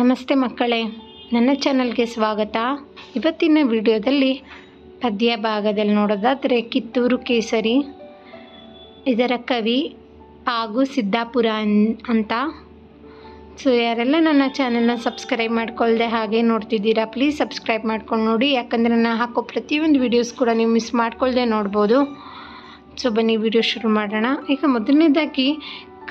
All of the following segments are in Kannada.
ನಮಸ್ತೆ ಮಕ್ಕಳೇ, ನನ್ನ ಚಾನಲ್ಗೆ ಸ್ವಾಗತ. ಇವತ್ತಿನ ವಿಡಿಯೋದಲ್ಲಿ ಪದ್ಯ ಭಾಗದಲ್ಲಿ ನೋಡೋದಾದರೆ ಕಿತ್ತೂರು ಕೇಸರಿ, ಇದರ ಕವಿ ಪಾಗು ಸಿದ್ದಾಪುರ ಅಂತ. ಸೊ ಯಾರೆಲ್ಲ ನನ್ನ ಚಾನಲ್ನ ಸಬ್ಸ್ಕ್ರೈಬ್ ಮಾಡ್ಕೊಳ್ದೆ ಹಾಗೆ ನೋಡ್ತಿದ್ದೀರಾ, ಪ್ಲೀಸ್ ಸಬ್ಸ್ಕ್ರೈಬ್ ಮಾಡ್ಕೊಂಡು ನೋಡಿ, ಯಾಕಂದರೆ ನಾನು ಹಾಕೋ ಪ್ರತಿಯೊಂದು ವೀಡಿಯೋಸ್ ಕೂಡ ನೀವು ಮಿಸ್ ಮಾಡ್ಕೊಳ್ದೆ ನೋಡ್ಬೋದು. ಸೊ ಬನ್ನಿ ವಿಡಿಯೋ ಶುರು ಮಾಡೋಣ. ಈಗ ಮೊದಲನೇದಾಗಿ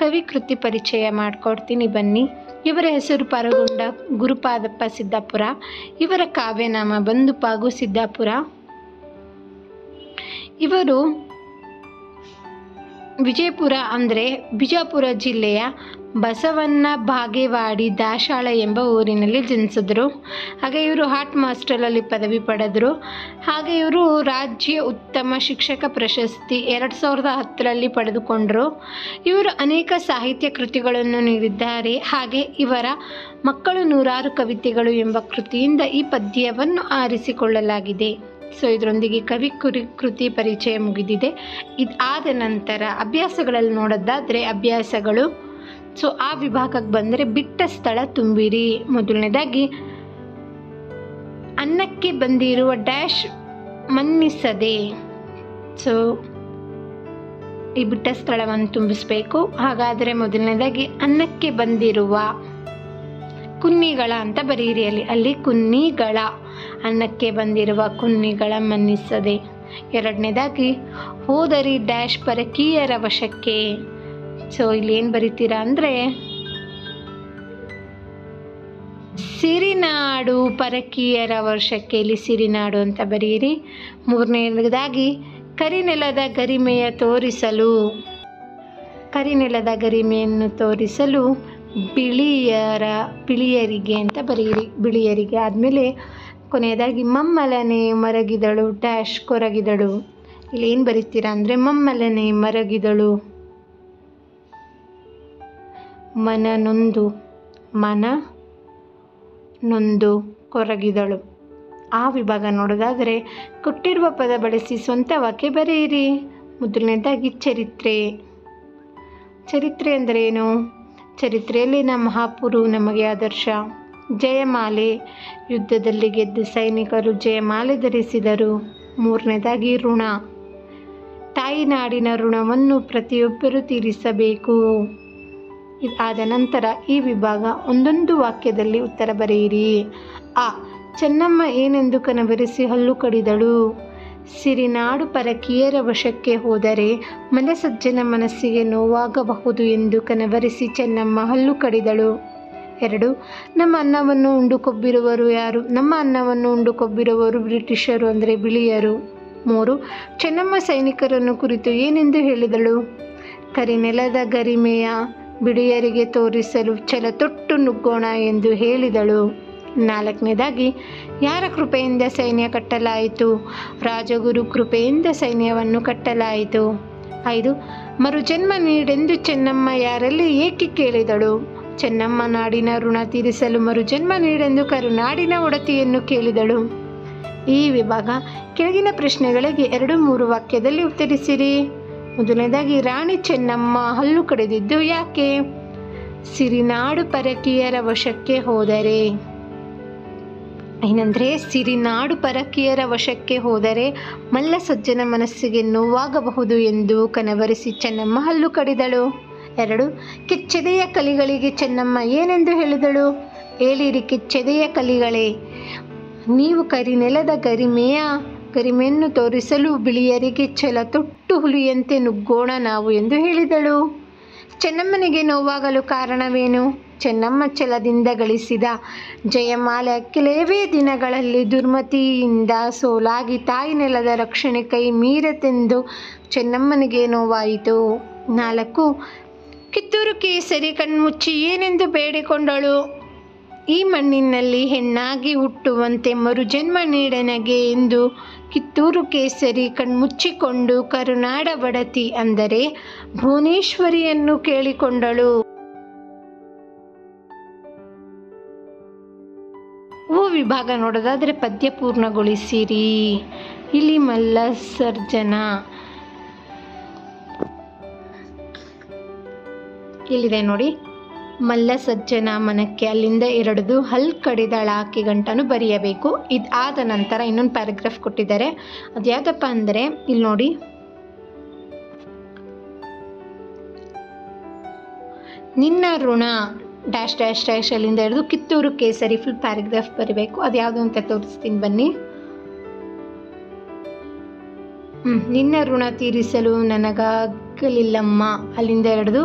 ಕವಿ ಕೃತಿ ಪರಿಚಯ ಮಾಡಿಕೊಡ್ತೀನಿ ಬನ್ನಿ. ಇವರ ಹೆಸರು ಪಾರುಗೊಂಡ ಗುರುಪಾದಪ್ಪ ಸಿದ್ದಾಪುರ. ಇವರ ಕಾವ್ಯನಾಮ ಬಂದು ಪಾಗು ಸಿದ್ದಾಪುರ. ಇವರು ವಿಜಯಪುರ ಅಂದರೆ ಬಿಜಾಪುರ ಜಿಲ್ಲೆಯ ಬಸವಣ್ಣ ಬಾಗೇವಾಡಿ ದಾಶಾಳ ಎಂಬ ಊರಿನಲ್ಲಿ ಜನಿಸಿದ್ರು. ಹಾಗೆ ಇವರು ಆರ್ಟ್ ಮಾಸ್ಟರಲ್ಲಿ ಪದವಿ ಪಡೆದರು. ಹಾಗೆ ಇವರು ರಾಜ್ಯ ಉತ್ತಮ ಶಿಕ್ಷಕ ಪ್ರಶಸ್ತಿ 2010ರಲ್ಲಿ ಪಡೆದುಕೊಂಡರು. ಇವರು ಅನೇಕ ಸಾಹಿತ್ಯ ಕೃತಿಗಳನ್ನು ನೀಡಿದ್ದಾರೆ. ಹಾಗೆ ಇವರ ಮಕ್ಕಳು ನೂರಾರು ಕವಿತೆಗಳು ಎಂಬ ಕೃತಿಯಿಂದ ಈ ಪದ್ಯವನ್ನು ಆರಿಸಿಕೊಳ್ಳಲಾಗಿದೆ. ಸೊ ಇದರೊಂದಿಗೆ ಕವಿ ಕೃತಿ ಪರಿಚಯ ಮುಗಿದಿದೆ. ಇದಾದ ನಂತರ ಅಭ್ಯಾಸಗಳಲ್ಲಿ ನೋಡೋದಾದರೆ ಅಭ್ಯಾಸಗಳು. ಸೊ ಆ ವಿಭಾಗಕ್ಕೆ ಬಂದರೆ ಬಿಟ್ಟ ಸ್ಥಳ ತುಂಬಿರಿ. ಮೊದಲನೇದಾಗಿ ಅನ್ನಕ್ಕೆ ಬಂದಿರುವ ಡ್ಯಾಶ್ ಮನ್ನಿಸದೆ. ಸೊ ಈ ಬಿಟ್ಟ ಸ್ಥಳವನ್ನು ತುಂಬಿಸಬೇಕು. ಹಾಗಾದರೆ ಮೊದಲನೇದಾಗಿ ಅನ್ನಕ್ಕೆ ಬಂದಿರುವ ಕುನ್ನಿಗಳ ಅಂತ ಬರೀರಿ. ಅಲ್ಲಿ ಕುನ್ನಿಗಳ, ಅನ್ನಕ್ಕೆ ಬಂದಿರುವ ಕುನ್ನಿಗಳ ಮನ್ನಿಸದೆ. ಎರಡನೇದಾಗಿ ಹೋದರಿ ಡ್ಯಾಶ್ ಪರಕೀಯರ ವಶಕ್ಕೆ. ಸೊ ಇಲ್ಲಿ ಏನು ಬರೀತೀರಾ ಅಂದರೆ ಸಿರಿನಾಡು ಪರಕೀಯರ ವಶಕ್ಕೆ, ಇಲ್ಲಿ ಸಿರಿನಾಡು ಅಂತ ಬರೀರಿ. ಮೂರನೇದಾಗಿ ಕರಿನೆಲದ ಗರಿಮೆಯ ತೋರಿಸಲು, ಕರಿನೆಲದ ಗರಿಮೆಯನ್ನು ತೋರಿಸಲು ಬಿಳಿಯರಿಗೆ ಅಂತ ಬರೀರಿ, ಬಿಳಿಯರಿಗೆ. ಆದಮೇಲೆ ಕೊನೆಯದಾಗಿ ಮಮ್ಮಲನೆ ಮರಗಿದಳು ಡ್ಯಾಶ್ ಕೊರಗಿದಳು. ಇಲ್ಲಿ ಏನು ಬರೀತೀರಾ ಅಂದರೆ ಮಮ್ಮಲನೆ ಮರಗಿದಳು ಮನ ನೊಂದು ಕೊರಗಿದಳು. ಆ ವಿಭಾಗ ನೋಡೋದಾದರೆ ಕೊಟ್ಟಿರುವ ಪದ ಬಳಸಿ ಸ್ವಂತ ವಾಕ್ಯ ಬರೆಯಿರಿ. ಮೊದಲನೇದಾಗಿ ಚರಿತ್ರೆ. ಚರಿತ್ರೆ ಅಂದರೆ ಏನು? ಚರಿತ್ರೆಯಲ್ಲಿನ ಮಹಾಪುರು ನಮಗೆ ಆದರ್ಶ. ಜಯಮಾಲೆ, ಯುದ್ಧದಲ್ಲಿ ಗೆದ್ದ ಸೈನಿಕರು ಜಯಮಾಲೆ ಧರಿಸಿದರು. ಮೂರನೇದಾಗಿ ಋಣ, ತಾಯಿನಾಡಿನ ಋಣವನ್ನು ಪ್ರತಿಯೊಬ್ಬರೂ ತೀರಿಸಬೇಕು. ಇದಾದ ನಂತರ ಈ ವಿಭಾಗ ಒಂದೊಂದು ವಾಕ್ಯದಲ್ಲಿ ಉತ್ತರ ಬರೆಯಿರಿ. ಆ ಚೆನ್ನಮ್ಮ ಏನೆಂದು ಕನವರಿಸಿ ಹಲ್ಲು ಕಡಿದಳು. ಸಿರಿನಾಡು ಪರಕೀಯರ ವಶಕ್ಕೆ ಹೋದರೆ ಮನಸಜ್ಜನ ಮನಸ್ಸಿಗೆ ನೋವಾಗಬಹುದು ಎಂದು ಕನವರಿಸಿ ಚೆನ್ನಮ್ಮ ಹಲ್ಲು ಕಡಿದಳು. 2. ನಮ್ಮ ಅನ್ನವನ್ನು ಉಂಡು ಕೊಬ್ಬಿರುವರು ಯಾರು? ನಮ್ಮ ಅನ್ನವನ್ನು ಉಂಡು ಕೊಬ್ಬಿರುವವರು ಬ್ರಿಟಿಷರು ಅಂದರೆ ಬಿಳಿಯರು. 3. ಚೆನ್ನಮ್ಮ ಸೈನಿಕರನ್ನು ಕುರಿತು ಏನೆಂದು ಹೇಳಿದಳು? ಕರಿನೆಲದ ಗರಿಮೆಯ ಬಿಳಿಯರಿಗೆ ತೋರಿಸಲು ಛಲ ತೊಟ್ಟು ನುಗ್ಗೋಣ ಎಂದು ಹೇಳಿದಳು. 4ನೇದಾಗಿ ಯಾರ ಕೃಪೆಯಿಂದ ಸೈನ್ಯ ಕಟ್ಟಲಾಯಿತು? ರಾಜಗುರು ಕೃಪೆಯಿಂದ ಸೈನ್ಯವನ್ನು ಕಟ್ಟಲಾಯಿತು. 5. ಮರುಜನ್ಮ ನೀಡೆಂದು ಚೆನ್ನಮ್ಮ ಯಾರಲ್ಲಿ ಏಕೆ ಕೇಳಿದಳು? ಚೆನ್ನಮ್ಮ ನಾಡಿನ ಋಣ ತೀರಿಸಲು ಮರುಜನ್ಮ ನೀಡೆಂದು ಕರುನಾಡಿನ ಒಡತಿಯನ್ನು ಕೇಳಿದಳು. ಈ ವಿಭಾಗ ಕೆಳಗಿನ ಪ್ರಶ್ನೆಗಳಿಗೆ 2-3 ವಾಕ್ಯದಲ್ಲಿ ಉತ್ತರಿಸಿರಿ. ಮೊದಲನೇದಾಗಿ ರಾಣಿ ಚೆನ್ನಮ್ಮ ಹಲ್ಲು ಕಡಿದಿದ್ದು ಯಾಕೆ? ಸಿರಿನಾಡು ಪರಕೀಯರ ವಶಕ್ಕೆ ಹೋದರೆ. ಏನಂದರೆ ಸಿರಿನಾಡು ಪರಕೀಯರ ವಶಕ್ಕೆ ಹೋದರೆ ಮಲ್ಲ ಸಜ್ಜನ ಮನಸ್ಸಿಗೆ ನೋವಾಗಬಹುದು ಎಂದು ಕನವರಿಸಿ ಚೆನ್ನಮ್ಮ ಹಲ್ಲು ಕಡಿದಳು. 2. ಕೆಚ್ಚೆದೆಯ ಕಲಿಗಳಿಗೆ ಚೆನ್ನಮ್ಮ ಏನೆಂದು ಹೇಳಿದಳು? ಏಳಿರಿ ಕೆಚ್ಚೆದೆಯ ಕಲಿಗಳೇ, ನೀವು ಕರಿನೆಲದ ಗರಿಮೆಯನ್ನು ತೋರಿಸಲು ಬಿಳಿಯರಿಗೆ ಛಲ ತೊಟ್ಟು ಹುಲಿಯಂತೆ ನುಗ್ಗೋಣ ನಾವು ಎಂದು ಹೇಳಿದಳು. ಚೆನ್ನಮ್ಮನಿಗೆ ನೋವಾಗಲು ಕಾರಣವೇನು? ಚೆನ್ನಮ್ಮ ಛಲದಿಂದ ಗಳಿಸಿದ ಜಯಮಾಲೆ ಕೆಲವೇ ದಿನಗಳಲ್ಲಿ ದುರ್ಮತಿಯಿಂದ ಸೋಲಾಗಿ ತಾಯಿ ನೆಲದ ರಕ್ಷಣೆ ಕೈ ಮೀರತೆಂದು ಚೆನ್ನಮ್ಮನಿಗೆ ನೋವಾಯಿತು. 4. ಕಿತ್ತೂರು ಕೇಸರಿ ಕಣ್ಮುಚ್ಚಿ ಏನೆಂದು ಬೇಡಿಕೊಂಡಳು? ಈ ಮಣ್ಣಿನಲ್ಲಿ ಹೆಣ್ಣಾಗಿ ಹುಟ್ಟುವಂತೆ ಮರುಜನ್ಮ ನೀಡನಗೆ ಎಂದು ಕಿತ್ತೂರು ಕೇಸರಿ ಕಣ್ಮುಚ್ಚಿಕೊಂಡು ಕರುನಾಡ ಬಡತಿ ಅಂದರೆ ಭುವನೇಶ್ವರಿಯನ್ನು ಕೇಳಿಕೊಂಡಳು. ವಿಭಾಗ ನೋಡೋದಾದರೆ ಪದ್ಯ ಪೂರ್ಣಗೊಳಿಸಿರಿ. ಇಲ್ಲಿ ಮಲ್ಲಸರ್ಜನ ಇಲ್ಲಿದೆ ನೋಡಿ. ಮಲ್ಲ ಸಜ್ಜನ ಮನಕ್ಕೆ ಅಲ್ಲಿಂದ ಎರಡದು ಹಲ್ ಕಡಿದಳ ಆಕೆ ಗಂಟನು ಬರೆಯಬೇಕು. ಇದಾದ ನಂತರ ಇನ್ನೊಂದು ಪ್ಯಾರಾಗ್ರಾಫ್ ಕೊಟ್ಟಿದ್ದಾರೆ. ಅದು ಯಾವುದಪ್ಪ ಅಂದರೆ ಇಲ್ಲಿ ನೋಡಿ, ನಿನ್ನ ಋಣ ಡ್ಯಾಶ್ ಡ್ಯಾಶ್ ಡ್ಯಾಶ್ ಅಲ್ಲಿಂದ ಹಿಡಿದು ಕಿತ್ತೂರು ಕೇಸರಿ ಫುಲ್ ಪ್ಯಾರಾಗ್ರಾಫ್ ಬರೀಬೇಕು. ಅದು ಯಾವುದು ಅಂತ ತೋರಿಸ್ತೀನಿ ಬನ್ನಿ. ನಿನ್ನ ಋಣ ತೀರಿಸಲು ನನಗಾಗಲಿಲ್ಲಮ್ಮ ಅಲ್ಲಿಂದ ಹಿಡಿದು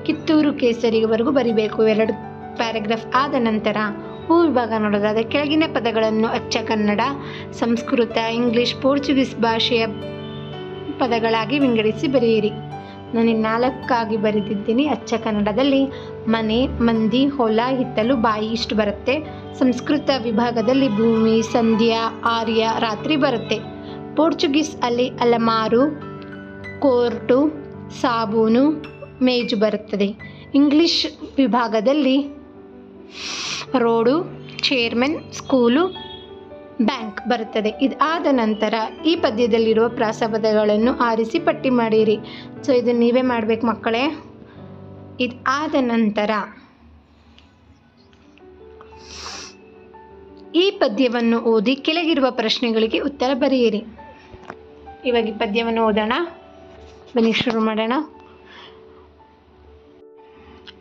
ಕಿತ್ತೂರು ಕೇಸರಿವರೆಗೂ ಬರಿಬೇಕು. 2 ಪ್ಯಾರಾಗ್ರಾಫ್ ಆದ ನಂತರ ಹೂ ವಿಭಾಗ ನೋಡೋದಾದರೆ ಕೆಳಗಿನ ಪದಗಳನ್ನು ಅಚ್ಚ ಕನ್ನಡ, ಸಂಸ್ಕೃತ, ಇಂಗ್ಲಿಷ್, ಪೋರ್ಚುಗೀಸ್ ಭಾಷೆಯ ಪದಗಳಾಗಿ ವಿಂಗಡಿಸಿ ಬರೆಯಿರಿ. ನಾನು 4 ಬರೆದಿದ್ದೀನಿ. ಅಚ್ಚ ಕನ್ನಡದಲ್ಲಿ ಮನೆ, ಮಂದಿ, ಹೊಲ, ಹಿತ್ತಲು, ಬಾಯಿ ಇಷ್ಟು ಬರುತ್ತೆ. ಸಂಸ್ಕೃತ ವಿಭಾಗದಲ್ಲಿ ಭೂಮಿ, ಸಂಧ್ಯಾ, ಆರ್ಯ, ರಾತ್ರಿ ಬರುತ್ತೆ. ಪೋರ್ಚುಗೀಸ್ ಅಲ್ಲಿ ಅಲಮಾರು, ಕೋರ್ಟು, ಸಾಬೂನು, ಮೇಜು ಬರುತ್ತದೆ. ಇಂಗ್ಲಿಷ್ ವಿಭಾಗದಲ್ಲಿ ರೋಡು, ಚೇರ್ಮನ್, ಸ್ಕೂಲು, ಬ್ಯಾಂಕ್ ಬರುತ್ತದೆ. ಇದಾದ ನಂತರ ಈ ಪದ್ಯದಲ್ಲಿರುವ ಪ್ರಾಸಪದಗಳನ್ನು ಆರಿಸಿ ಪಟ್ಟಿ ಮಾಡಿರಿ. ಸೊ ಇದನ್ನು ನೀವೇ ಮಾಡಬೇಕು ಮಕ್ಕಳೇ. ಇದಾದ ನಂತರ ಈ ಪದ್ಯವನ್ನು ಓದಿ ಕೆಳಗಿರುವ ಪ್ರಶ್ನೆಗಳಿಗೆ ಉತ್ತರ ಬರೆಯಿರಿ. ಇವಾಗ ಈ ಪದ್ಯವನ್ನು ಓದೋಣ. ಬನ್ನಿ ಶುರು ಮಾಡೋಣ.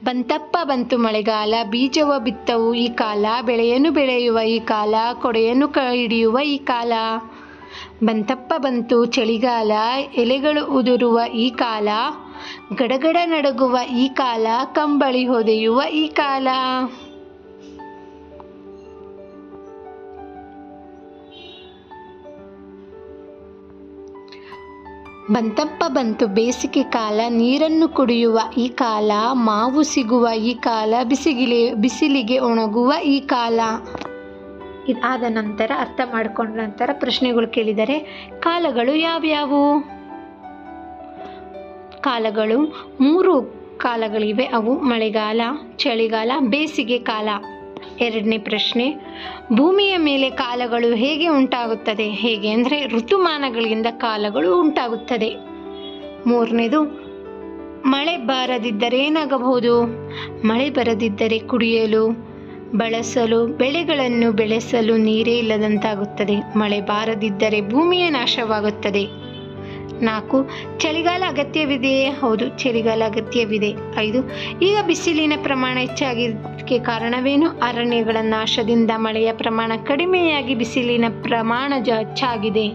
ಬಂತಪ್ಪ ಬಂತು ಮಳೆಗಾಲ, ಬೀಜವ ಬಿತ್ತವು ಈ ಕಾಲ, ಬೆಳೆಯನ್ನು ಬೆಳೆಯುವ ಈ ಕಾಲ, ಕೊಡೆಯನ್ನು ಹಿಡಿಯುವ ಈ ಕಾಲ. ಬಂತಪ್ಪ ಬಂತು ಚಳಿಗಾಲ, ಎಲೆಗಳು ಉದುರುವ ಈ ಕಾಲ, ಗಡಗಡ ನಡುಗುವ ಈ ಕಾಲ, ಕಂಬಳಿ ಹೊದೆಯುವ ಈ ಕಾಲ. ಬಂತಪ್ಪ ಬಂತು ಬೇಸಿಗೆ ಕಾಲ, ನೀರನ್ನು ಕುಡಿಯುವ ಈ ಕಾಲ, ಮಾವು ಸಿಗುವ ಈ ಕಾಲ, ಬಿಸಿಲಿಗೆ ಒಣಗುವ ಈ ಕಾಲ. ಇದಾದ ನಂತರ ಅರ್ಥ ಮಾಡಿಕೊಂಡ ನಂತರ ಪ್ರಶ್ನೆಗಳು ಕೇಳಿದರೆ, ಕಾಲಗಳು ಯಾವ್ಯಾವು? ಕಾಲಗಳು 3 ಕಾಲಗಳಿವೆ. ಅವು ಮಳೆಗಾಲ, ಚಳಿಗಾಲ, ಬೇಸಿಗೆ ಕಾಲ. 2ನೇ ಪ್ರಶ್ನೆ, ಭೂಮಿಯ ಮೇಲೆ ಕಾಲಗಳು ಹೇಗೆ ಉಂಟಾಗುತ್ತದೆ? ಹೇಗೆ ಅಂದರೆ ಋತುಮಾನಗಳಿಂದ ಕಾಲಗಳು ಉಂಟಾಗುತ್ತದೆ. 3ನೇದು, ಮಳೆ ಬಾರದಿದ್ದರೆ ಏನಾಗಬಹುದು? ಮಳೆ ಬರದಿದ್ದರೆ ಕುಡಿಯಲು, ಬಳಸಲು, ಬೆಳೆಗಳನ್ನು ಬೆಳೆಸಲು ನೀರೇ ಇಲ್ಲದಂತಾಗುತ್ತದೆ. ಮಳೆ ಬಾರದಿದ್ದರೆ ಭೂಮಿಯ ನಾಶವಾಗುತ್ತದೆ. 4, ಚಳಿಗಾಲ ಅಗತ್ಯವಿದೆಯೇ? ಹೌದು, ಚಳಿಗಾಲ ಅಗತ್ಯವಿದೆ. 5, ಈಗ ಬಿಸಿಲಿನ ಪ್ರಮಾಣ ಹೆಚ್ಚಾಗಿದ್ದಕ್ಕೆ ಕಾರಣವೇನು? ಅರಣ್ಯಗಳ ನಾಶದಿಂದ ಮಳೆಯ ಪ್ರಮಾಣ ಕಡಿಮೆಯಾಗಿ ಬಿಸಿಲಿನ ಪ್ರಮಾಣ ಹೆಚ್ಚಾಗಿದೆ.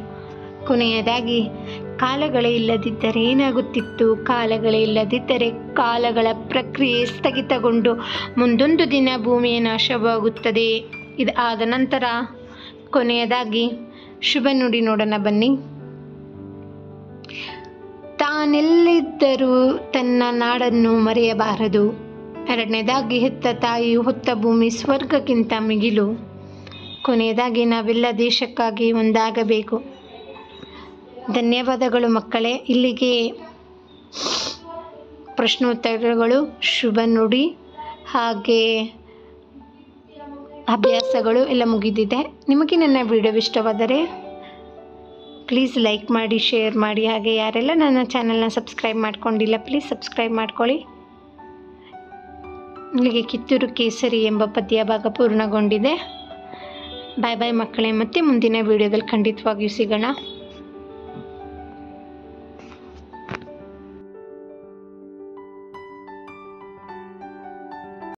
ಕೊನೆಯದಾಗಿ, ಕಾಲಗಳೇ ಇಲ್ಲದಿದ್ದರೆ ಏನಾಗುತ್ತಿತ್ತು? ಕಾಲಗಳೇ ಇಲ್ಲದಿದ್ದರೆ ಕಾಲಗಳ ಪ್ರಕ್ರಿಯೆ ಸ್ಥಗಿತಗೊಂಡು ಮುಂದೊಂದು ದಿನ ಭೂಮಿಯ ನಾಶವಾಗುತ್ತದೆ. ಇದಾದ ನಂತರ ಕೊನೆಯದಾಗಿ ಶುಭ ನುಡಿ ನೋಡೋಣ ಬನ್ನಿ. ತಾನೆಲ್ಲಿದ್ದರೂ ತನ್ನ ನಾಡನ್ನು ಮರೆಯಬಾರದು. 2ನೇದಾಗಿ, ಹೆತ್ತ ತಾಯಿ ಹೊತ್ತ ಭೂಮಿ ಸ್ವರ್ಗಕ್ಕಿಂತ ಮಿಗಿಲು. ಕೊನೆಯದಾಗಿ, ನಾವೆಲ್ಲ ದೇಶಕ್ಕಾಗಿ ಒಂದಾಗಬೇಕು. ಧನ್ಯವಾದಗಳು ಮಕ್ಕಳೇ. ಇಲ್ಲಿಗೆ ಪ್ರಶ್ನೋತ್ತರಗಳು, ಶುಭ ನುಡಿ ಹಾಗೆ ಅಭ್ಯಾಸಗಳು ಎಲ್ಲ ಮುಗಿದಿದೆ. ನಿಮಗೆ ನನ್ನ ವಿಡಿಯೋ ಇಷ್ಟವಾದರೆ ಪ್ಲೀಸ್ ಲೈಕ್ ಮಾಡಿ, ಶೇರ್ ಮಾಡಿ. ಹಾಗೆ ಯಾರೆಲ್ಲ ನನ್ನ ಚಾನಲ್ನ ಸಬ್ಸ್ಕ್ರೈಬ್ ಮಾಡ್ಕೊಂಡಿಲ್ಲ ಪ್ಲೀಸ್ ಸಬ್ಸ್ಕ್ರೈಬ್ ಮಾಡ್ಕೊಳ್ಳಿ. ಇಲ್ಲಿಗೆ ಕಿತ್ತೂರು ಕೇಸರಿ ಎಂಬ ಪದ್ಯ ಭಾಗ ಪೂರ್ಣಗೊಂಡಿದೆ. ಬಾಯ್ ಬಾಯ್ ಮಕ್ಕಳೇ. ಮತ್ತೆ ಮುಂದಿನ ವಿಡಿಯೋದಲ್ಲಿ ಖಂಡಿತವಾಗಿಯೂ ಸಿಗೋಣ.